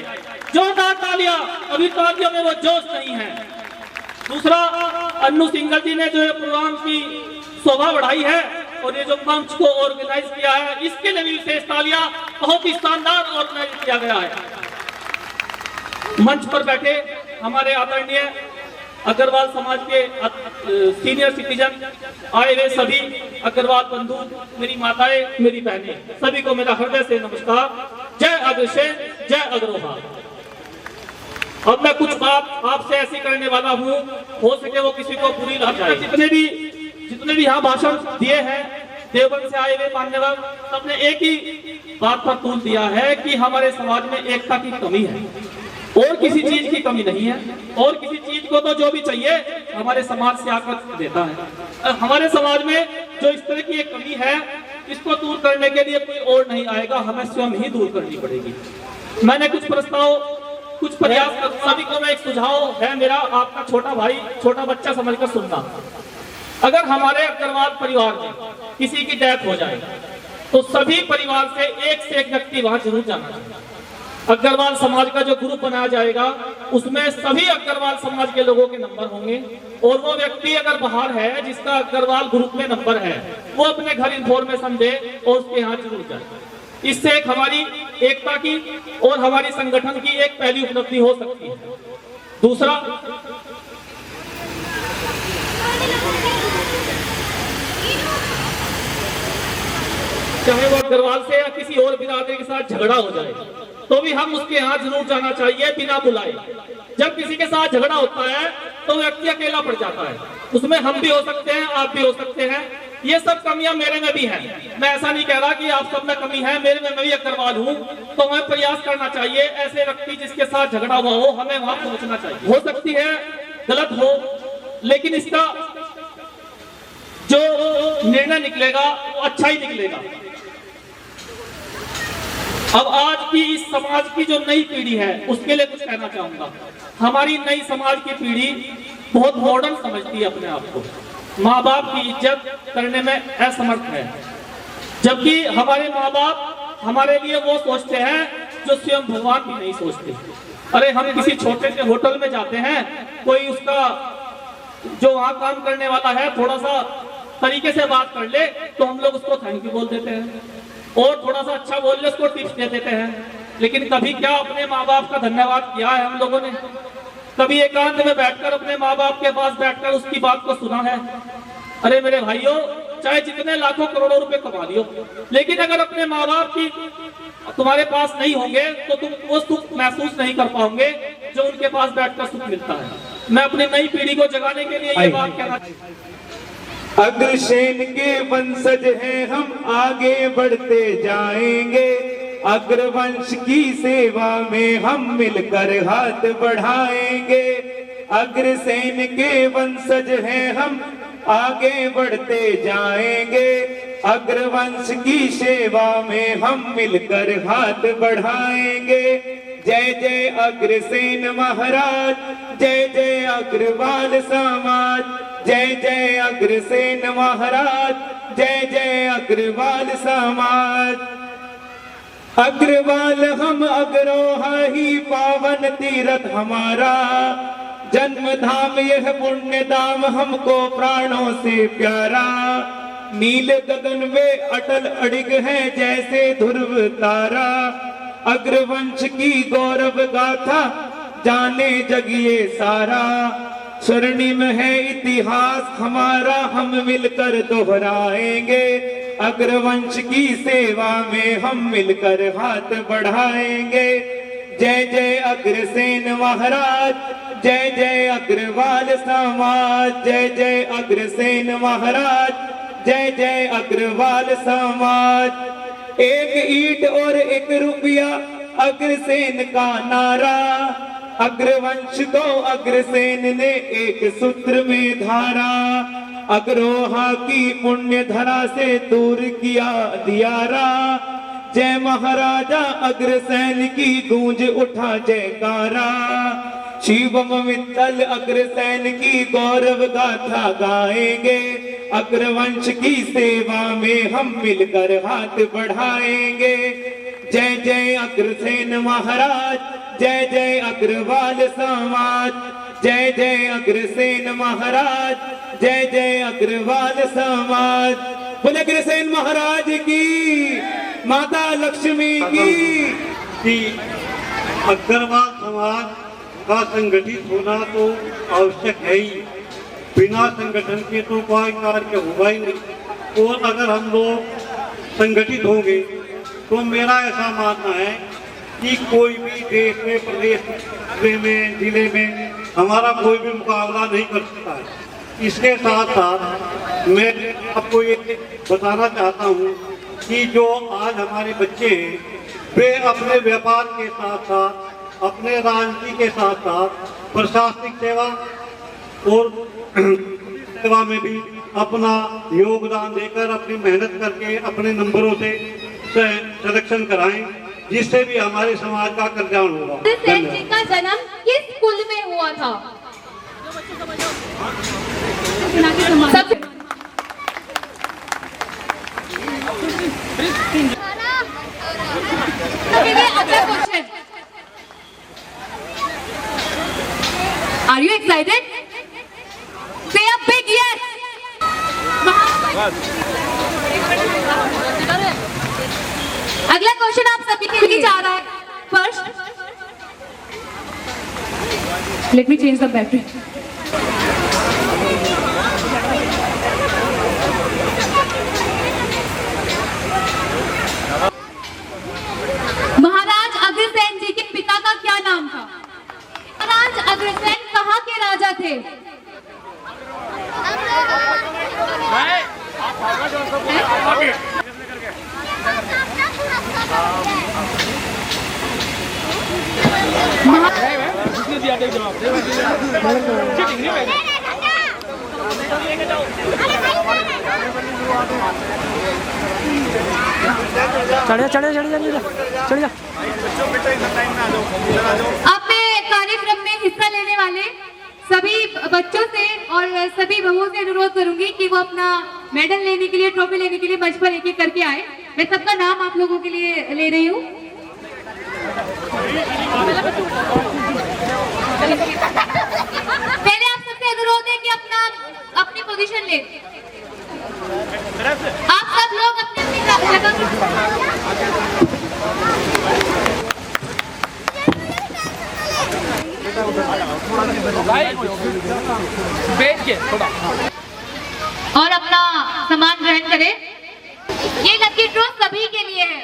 जोरदार तालियां। अभी तालियों में वो जोश नहीं है। दूसरा, अन्नू सिंघल जी ने जो प्रोग्राम की शोभा बढ़ाई है और ये जो मंच को ऑर्गेनाइज किया है, इसके लिए भी विशेष तालियां। बहुत ही शानदार ऑर्गेनाइज किया गया है। मंच पर बैठे हमारे आदरणीय अग्रवाल समाज के सीनियर सिटीजन, आए हुए सभी अग्रवाल बंधु, मेरी माताएं, मेरी बहनें, सभी को मेरा हृदय से नमस्कार। जय अग्रसेन, जय अग्रवाल। अब मैं कुछ बात आपसे ऐसी करने वाला हूँ, हो सके वो किसी को बुरी लग जाए। जितने भी यहाँ भाषण दिए हैं देवबंद से आए हुए मान्यवर, सबने एक ही बात पर तूल दिया है कि हमारे समाज में एकता की कमी है और किसी चीज की कमी नहीं है। और किसी चीज को तो जो भी चाहिए हमारे समाज से आकर देता है। हमारे समाज में जो इस तरह की एक कमी है, इसको दूर करने के लिए कोई और नहीं आएगा, हमें स्वयं ही दूर करनी पड़ेगी। मैंने कुछ प्रस्ताव, कुछ प्रयास, सभी को मैं एक सुझाव है मेरा, आपका छोटा भाई, छोटा बच्चा समझकर सुनना। अगर हमारे अग्रवाल परिवार में किसी की डेथ हो जाए तो सभी परिवार से एक व्यक्ति वहां जरूर जाना चाहिए। अग्रवाल समाज का जो ग्रुप बनाया जाएगा उसमें सभी अग्रवाल समाज के लोगों के नंबर होंगे और वो व्यक्ति अगर बाहर है जिसका अग्रवाल ग्रुप में नंबर है, वो अपने घर इन्फॉर्मेशन दे और उसके यहाँ जरूर जाए। इससे एक हमारी एकता की और हमारी संगठन की एक पहली उपलब्धि हो सकती है। दूसरा, चाहे वो अग्रवाल से या किसी और बिरादरी के साथ झगड़ा हो जाए तो भी हम उसके यहाँ जरूर जाना चाहिए बिना बुलाए। जब किसी के साथ झगड़ा होता है तो व्यक्ति अकेला पड़ जाता है, उसमें हम भी हो सकते हैं, आप भी हो सकते हैं। ये सब कमियां मेरे में भी हैं। मैं ऐसा नहीं कह रहा कि आप सब में कमी है, मेरे में मैं भी अग्रवाल हूँ, तो हमें प्रयास करना चाहिए ऐसे व्यक्ति जिसके साथ झगड़ा हुआ हो हमें वहां पहुंचना चाहिए। हो सकती है गलत हो, लेकिन इसका जो निर्णय निकलेगा वो अच्छा ही निकलेगा। अब आज की इस समाज की जो नई पीढ़ी है उसके लिए कुछ कहना चाहूंगा। हमारी नई समाज की पीढ़ी बहुत मॉडर्न समझती है अपने आप को, माँ बाप की इज्जत करने में असमर्थ है, जबकि हमारे माँ बाप हमारे लिए वो सोचते हैं जो स्वयं भगवान भी नहीं सोचते। अरे हम किसी छोटे से होटल में जाते हैं, कोई उसका जो वहां काम करने वाला है थोड़ा सा तरीके से बात कर ले तो हम लोग उसको थैंक यू बोल देते हैं और थोड़ा सा अच्छा बोल ले उसको टिप्स दे देते हैं। लेकिन कभी क्या अपने माँ बाप का धन्यवाद किया है हम लोगों ने? कभी एकांत में बैठकर अपने माँ बाप के पास बैठकर उसकी बात को सुना है? अरे मेरे भाइयों, चाहे जितने लाखों करोड़ों रुपए कमा लियो, लेकिन अगर अपने माँ बाप की तुम्हारे पास नहीं होंगे तो तुम वो सुख महसूस नहीं कर पाओगे जो उनके पास बैठकर सुख मिलता है। मैं अपनी नई पीढ़ी को जगाने के लिए ये बात कहना अग्रसेन के वंशज हैं हम, आगे बढ़ते जाएंगे। अग्रवंश की सेवा में हम मिलकर हाथ बढ़ाएंगे। अग्रसेन के वंशज हैं हम, आगे बढ़ते जाएंगे। अग्रवंश की सेवा में हम मिलकर हाथ बढ़ाएंगे। जय जय अग्रसेन महाराज, जय जय अग्रवाल समाज, जय जय अग्रसेन महाराज, जय जय अग्रवाल समाज। अग्रवाल हम अग्रोहा ही पावन तीरथ हमारा, जन्म धाम यह पुण्य धाम हमको प्राणों से प्यारा। नील गगन में अटल अडिग है जैसे ध्रुव तारा। अग्रवंश की गौरव गाथा जाने जग ये सारा। स्वर्णिम है इतिहास हमारा, हम मिलकर दोहराएंगे। अग्रवंश की सेवा में हम मिलकर हाथ बढ़ाएंगे। जय जय अग्रसेन महाराज, जय जय अग्रवाल समाज, जय जय अग्रसेन महाराज, जय जय अग्रवाल समाज। एक ईंट और एक रुपया अग्रसेन का नारा। अग्रवंश को अग्रसेन ने एक सूत्र में धारा। अग्रोहा की पुण्य धरा से दूर किया दियारा। जय महाराजा अग्रसेन की गूंज उठा जयकारा। शिवम वित्तल अग्रसेन की गौरव गाथा गाएंगे। अग्रवंश की सेवा में हम मिलकर हाथ बढ़ाएंगे। जय जय अग्रसेन महाराज, जय जय अग्रवाल समाज, जय जय अग्रसेन महाराज, जय जय अग्रवाल समाज। बोले अग्रसेन महाराज की, माता लक्ष्मी की। अग्रवाल समाज का संगठित होना तो आवश्यक है ही, बिना संगठन के तो कोई कार्य होगा ही नहीं। और अगर हम लोग संगठित होंगे तो मेरा ऐसा मानना है कि कोई भी देश में, प्रदेश में, जिले में हमारा कोई भी मुकाबला नहीं कर सकता है। इसके साथ साथ मैं आपको ये बताना चाहता हूँ कि जो आज हमारे बच्चे हैं वे अपने व्यापार के साथ साथ, अपने राजनीति के साथ साथ प्रशासनिक सेवा और सेवा में भी अपना योगदान देकर, अपनी मेहनत करके अपने नंबरों से सिलेक्शन कराएं, जिससे भी हमारे समाज का कल्याण होगा। सेन जी का जन्म किस कुल में हुआ था? अगला question, are you excited? Say a big yes. अगला क्वेश्चन आप सभी के लिए जा रहा है। First, let me change the battery. Maharaj Agrasen ji के पिता का क्या नाम था? महाराज अग्रसेन कहाँ के राजा थे? अपने कार्यक्रम में हिस्सा लेने वाले सभी बच्चों से और सभी बहुओं से अनुरोध करूंगी कि वो अपना मेडल लेने के लिए, ट्रॉफी लेने के लिए मंच पर एक एक करके आए। मैं सबका नाम आप लोगों के लिए ले रही हूँ। पहले आप सबसे अनुरोध है कि अपनी पोजीशन ले। आप सब लोग अपने अपनी जगह और अपना सामान ग्रहण करें। ये लकी ड्रॉ सभी के लिए है।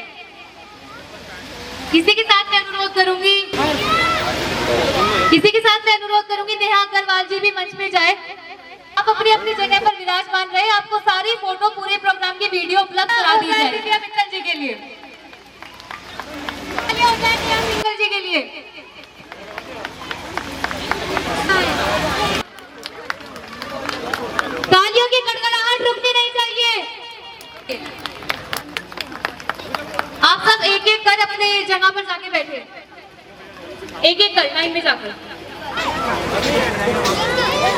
किसी के साथ मैं अनुरोध करूंगी नेहा अग्रवाल जी भी मंच में जाए। आप अपनी अपनी जगह पर विराजमान रहे। आपको सारी फोटो पूरे प्रोग्राम की वीडियो उपलब्ध करा दी जाए। मित्तल जी के लिए, मित्तल जी के लिए तालियों की गड़गड़ाहट रुकनी नहीं चाहिए। आप सब एक एक कर अपने जगह पर जाके बैठे, एक एक कर लाइन में जाकर।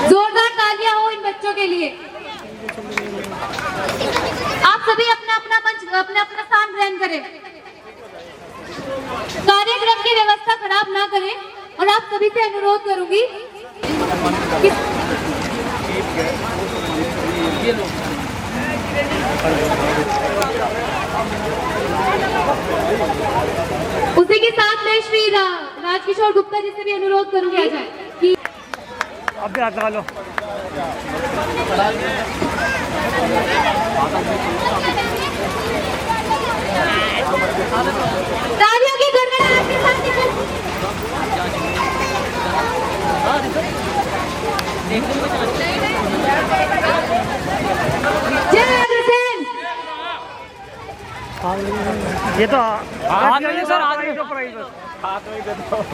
जोरदार तालियां हो इन बच्चों के लिए। आप सभी अपना अपना मंच, अपना अपना स्थान ग्रहण करें। कार्यक्रम की व्यवस्था खराब ना करें। और आप सभी से अनुरोध करूंगी उसी के साथ मैं श्री राजकिशोर गुप्ता जी से भी अनुरोध करूंगी आ जाए कि अब भी हाथ लगा लो। तालियों की गड़गड़ाहट के साथ जय अग्रसेन। ये तो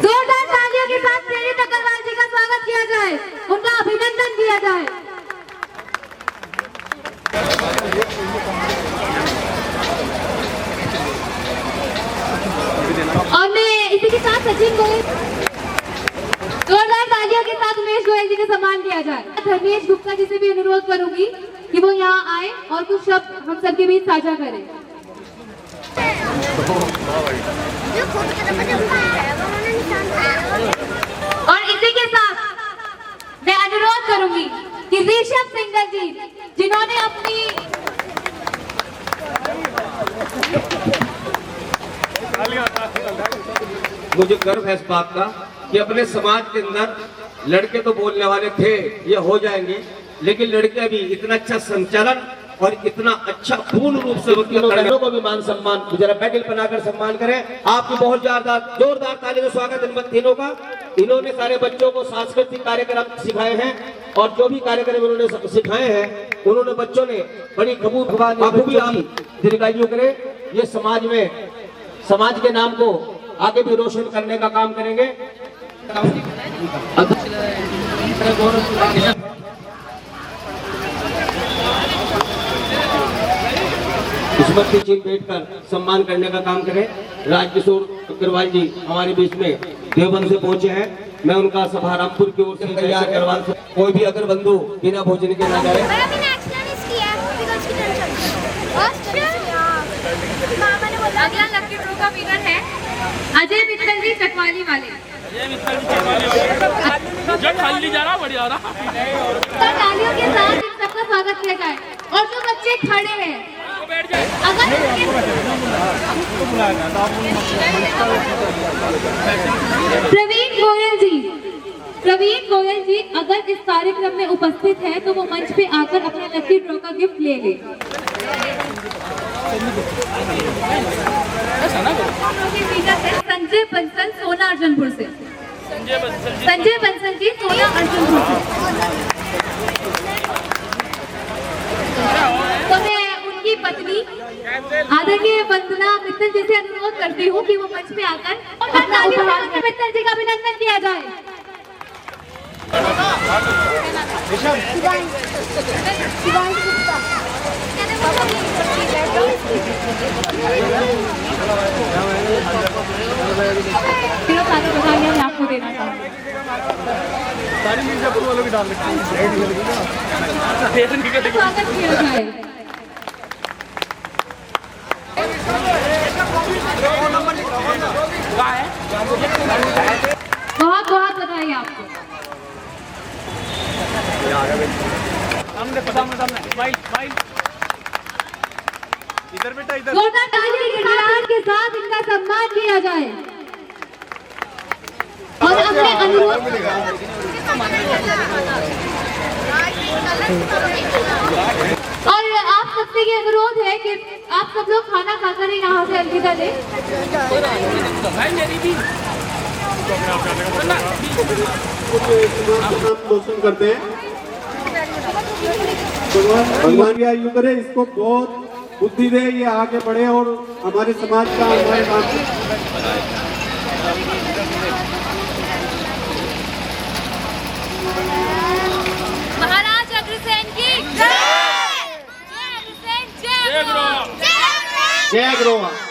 जोरदार तालियों के साथ प्रेरित अग्रवाल जी का स्वागत किया जाए, उनका अभिनंदन किया जाए। और मैं इसी के साथ सचिन गोयल, जोरदार तालियों के साथ उमेश गोयल जी का सम्मान किया जाए। धर्मेश गुप्ता जी से भी अनुरोध करूंगी कि वो यहाँ आए और कुछ शब्द हम सबके बीच साझा करें। और इसी के साथ मैं अनुरोध करूंगी कि ऋषभ सिंगल जी, जिन्होंने अपनी मुझे गर्व है इस बात का कि अपने समाज के अंदर लड़के तो बोलने वाले थे, ये हो जाएंगे, लेकिन लड़के भी इतना अच्छा संचालन और इतना अच्छा पूर्ण रूप से बहनों को भी मान सम्मान जरा मेडल बनाकर सम्मान करें। आपकी बहुत जोरदार ताली से स्वागत इन तीनों का। इन्होंने सारे बच्चों को सांस्कृतिक कार्यक्रम सिखाए हैं और जो भी कार्यक्रम इन्होंने सिखाए हैं उन्होंने बच्चों ने बड़ी खूबी दीर्घायु करे। ये समाज के नाम को आगे भी रोशन करने का काम करेंगे। किस्मत की चीज बैठकर सम्मान करने का काम करें। राजकिशोर अग्रवाल जी हमारे बीच में देवबंद से पहुंचे हैं। मैं उनका सभारामपुर की ओर से अग्रवाल से कोई भी अगर बंधु बिना भोजन के ना जाए। अगला लकी ड्रॉ का विनर है अजय मित्तल जी चकवाली वाले। खाली जा रहा बढ़िया रहा। तालियों के साथ इन सबका स्वागत किया जाए। और जो बच्चे खड़े हैं अगर प्रवीण गोयल जी अगर इस कार्यक्रम में उपस्थित है तो वो मंच पे आकर अपने लकी ड्रॉ का गिफ्ट ले ले। संजय बंसल सोना अर्जुनपुर से। संजय बंसल जी सोना अर्जुनपुर से। तो मैं उनकी पत्नी आदरणीय वंदना मित्तल जी से अनुरोध करती हूँ कि वो मंच पे आकर अपना उपहार मित्तल जी का अभिनंदन किया जाए। आपको देना चाहूँगी। स्वागत किया जाए। बहुत बहुत बधाई आपको। जोरदार ताली की गड़गड़ाहट के साथ इनका सम्मान किया जाए। और अपने अनुरोध और आप सबसे ये अनुरोध है कि आप सब लोग खाना खाकर ही यहाँ से अलविदा दें। रोशन करते हैं। भगवान की आयु करे, इसको बहुत बुद्धि दे, ये आगे बढ़े और हमारे समाज का हमारे महाराज अग्रसेन की जय। जय गुरु।